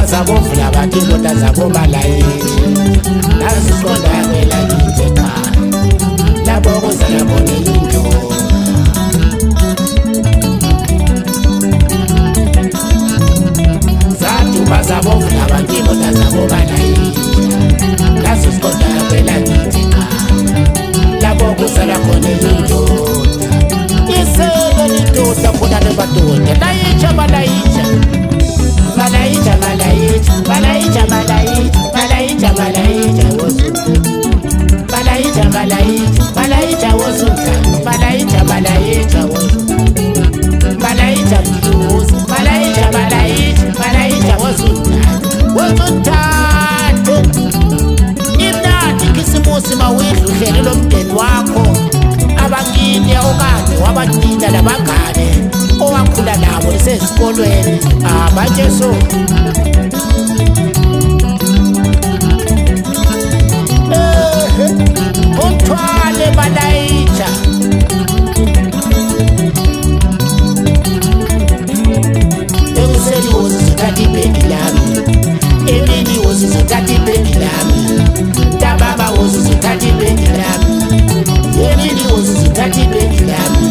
bazabovula abantu indoda zabo malayithi naziqonda kwelakithi ekhaya lapho kuzala khona indoda zathi bazabovula abantu indoda zabo malayithi naziqonda kwelakithi ekhaya lapho kuzala khona indoda isele indoda khona lebadoda layitsha malayitsha Malaija, malaija, malaija, malaija, malaija, malaija, malaija, malaija, malaija, malaija, malaija, malaija, blues, malaija, malaija, malaija, wazuntathu. Imnandi kisimusi mawidla uhlelo lomndeni wakho abakini okade wabadinda labangane owakhula nabo esesikolweni manje so uthwale malayitsha ekuseni wozizithatha ibheki lami emini wozizithatha ibheki lami ntababa wozizithatha ibheki lami emini wozizithatha ibheki lami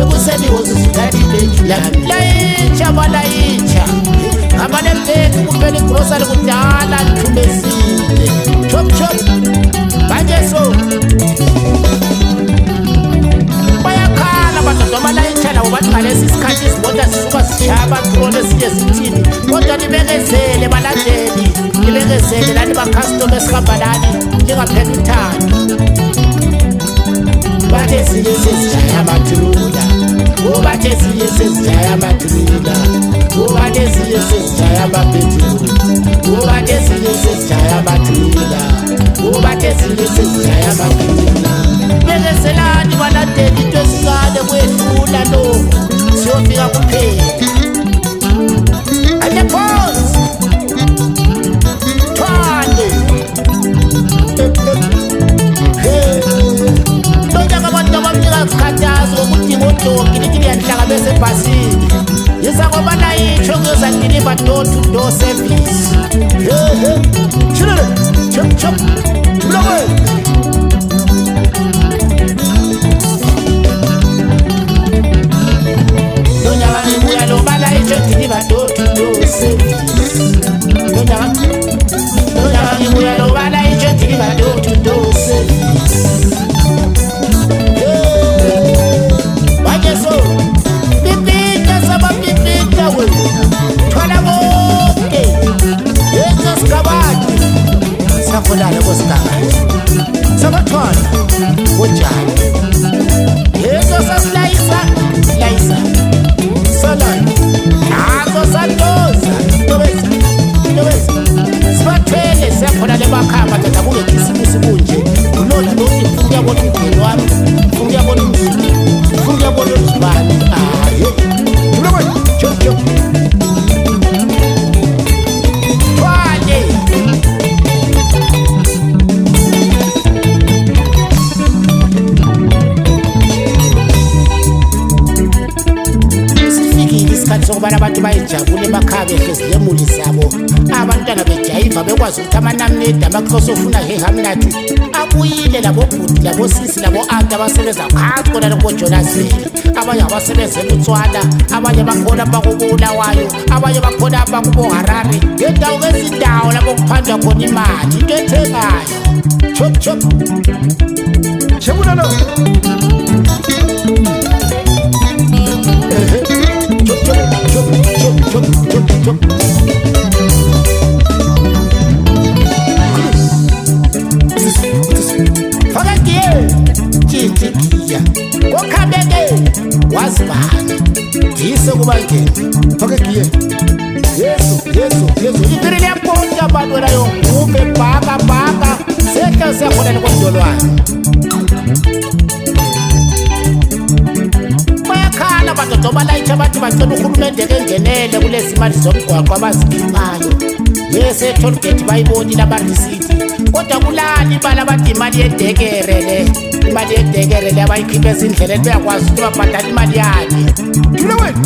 ekuseni wozizithatha ibheki lami layitsha malayitsha amanembeki kuphela igrosari kudala nithumezile chop chop manje so bayakhala madoda amalayitsha lawo bathi ngalesi sikhathi izimota zisuka zishaya abatroli esinye zithini kodwa nibekezele balandeli nibekezele lani bakhastoma esihamba lani njengaphela uthando bathe ezinye sezijaya amatrula bathe ezinye sezijaya amatrula bathe ezinye sezijaya amabhethulu bathe ezinye sezijaya amatrula bathe ezinye sezijaya amatrula bekezelani balandeli into esincane kwedlula lokhu siyofika kuphela ande pause thwande Katazo ukuthi ngodoki lithi liyahlanga bese ebhasini yisa ngoba layitsho kuyoza deliver door to door service chilele chop chop chilele Donya buya lo balayitsho deliver door to door service Donya buya lo balayitsho deliver door to door service Sakolala kosigaba sabathwana kunjani yeso sasilayisa layisa salani nazo santoza tobeza sibathwele siyakhona lebakhamba tata kungekisimusi kunje ulona lokuthi mfuku yabona umndeni wami mfuku yabona umzulu mfuku yabona uzibani hayi ulokwe chop chop sokubana abantu bayijabule emakhaya behlezi lemuli zabo abantwana bejayiva bekwazi ukuthi amanamnedi amakhosi ofuna hehamnathi abuyile labobhudi labosisi labo-anti abasebenza phansi kona lokubojonazeli abanye abasebenzela utswana abanye bakhona bakubulawayo abanye bakhona bakuboharare ngendawo ngezindawo lapho kuphandwa khona imali into ethengayo chop chop shebulalo Fakakiye Chichikiya Kokhabeke wazibana Dise kubangeni Fakakiye Yesu Ibirili yaponja abantu wena yongume baka Sekha siyakhona nikondolwane bayakhala madoda balayitsha bathi bacela uhulumende kengenele kulezi mali zomgwaqo abazikhiphayo yese-toll gate bayibonile abarisiti kodwa kulani ibala bathi imali yedekere le imali yedekere le abayikhipha ezindleleni beyakwazi ukuthi babhadala imali yakhe thule wena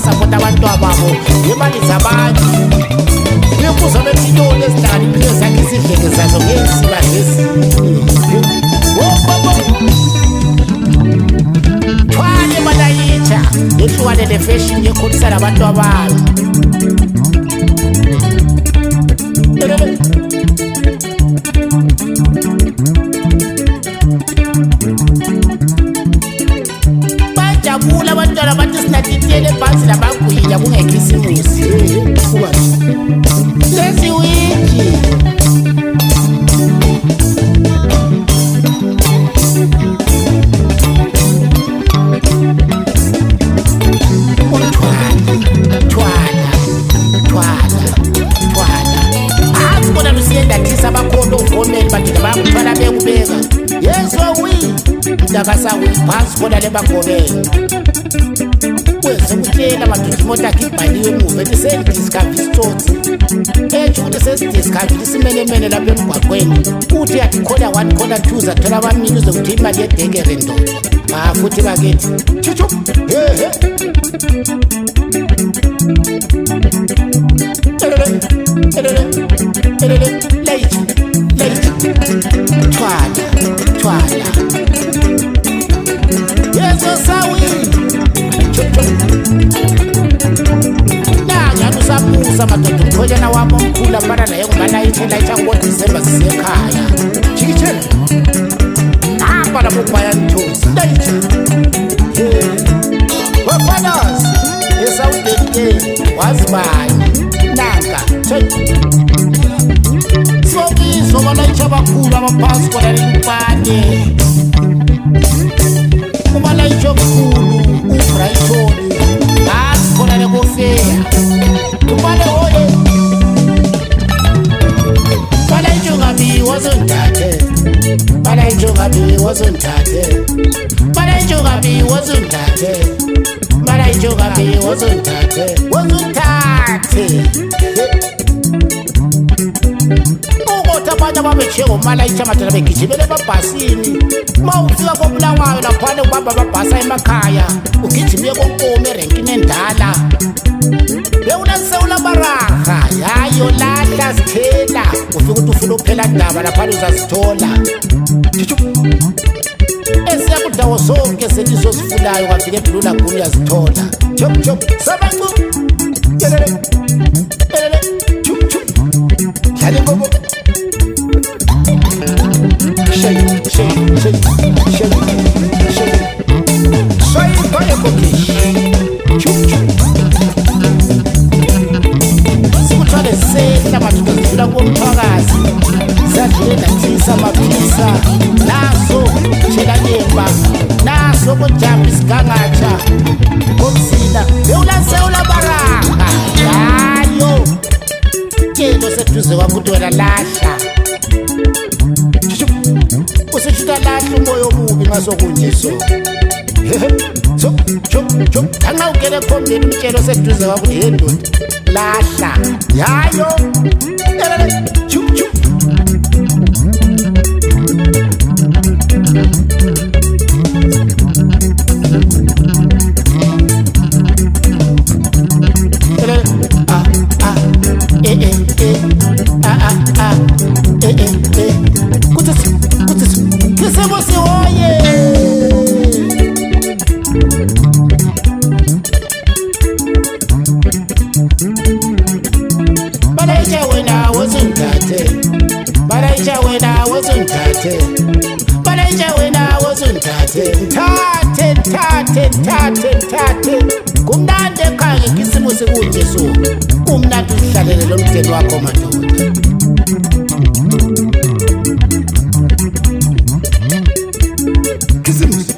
basapota abantu ababo ngemali zabantu kuyokuzo betintoni ezihlakaniphile zakhe izidleke zazo ngeziba lezi thwale malayitha lehlukane lefashion yekhulisa labantu abalo bajabula abantwana bathi sinatitiyele ebhansi labagwila kungekhisimusi lezi wiki bakuthwala bekubeka yezowi mntakasawi phansi khona lebagobela kwezokutshela madoda imota akhe ibhaliwe emuva ethi sendiscover isitsotsi etsho ukuthi sesidiscovile isimenemene lapha emgwaqweni uthi yathi khona 1 khona 2 zathola abamini uzokuthi imali yedekere ndoda futhi bakethi chuchu hehe Twala yezo sawi nanga usamusa madoda umkhonyana wami omkhulu afana naye ngubana ithela ngo-December sisekhaya jikithela hamba lapho kubaya nthusi ndayitsha wafanas esawudekile wazibani nanga sobizo balayitsha abakhulu abaphasi kona lempane ubalayitsha omkhulu uBrighton phasi khona lekofeya ubale hoye balayitsha ngabi wazondathe balayitsha ngabi wazondathe balayitsha ngabi wazondathe balayitsha ngabi wazondathe abantu ababetshiye ngomalayitsha amadoda begijimele emabhasini uma ufika koBulawayo laphana ubamba amabhasi emakhaya ugijimiye konkomo erenkini endala bewunasewula baraha yayo lahla sithela ufika ukuthi ufuna uphela ndaba laphana uzazithola esiyakudawo zonke selizo zifunayo kwafika eBlue Lagoon uyazithola chop sabantu dlale ngobo shake soy toye kokish sikuthwale sehla madoda zidlula komphakazi zadlule nathisa amaphisa naso tshelalemba naso kojamba isigangatha komsila bewulasewula baraha yayo tshelo seduze kwakho ukuthi wena lahla usishuta lahla umoya omubi ngasokunje so anxa ungena ekhombeni umtshelo seduze kwakho ukuthi he ndoda lahla yayo Thathe kumnandi ekhaya ngekisimusi kunje so kumnandi uhlalele lo mdeni wakho madoda kisimusi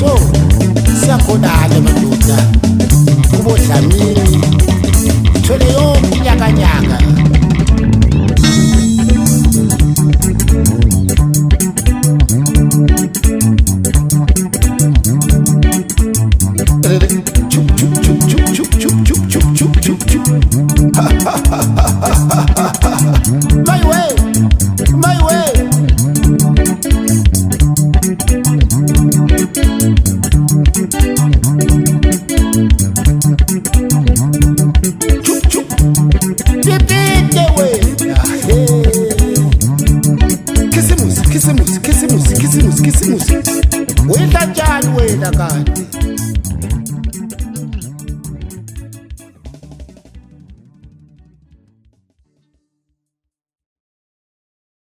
so siyakhonale madoda kubo Dlamini thole yonke inyakanyaka Kisimusi wena kanjani wena kanti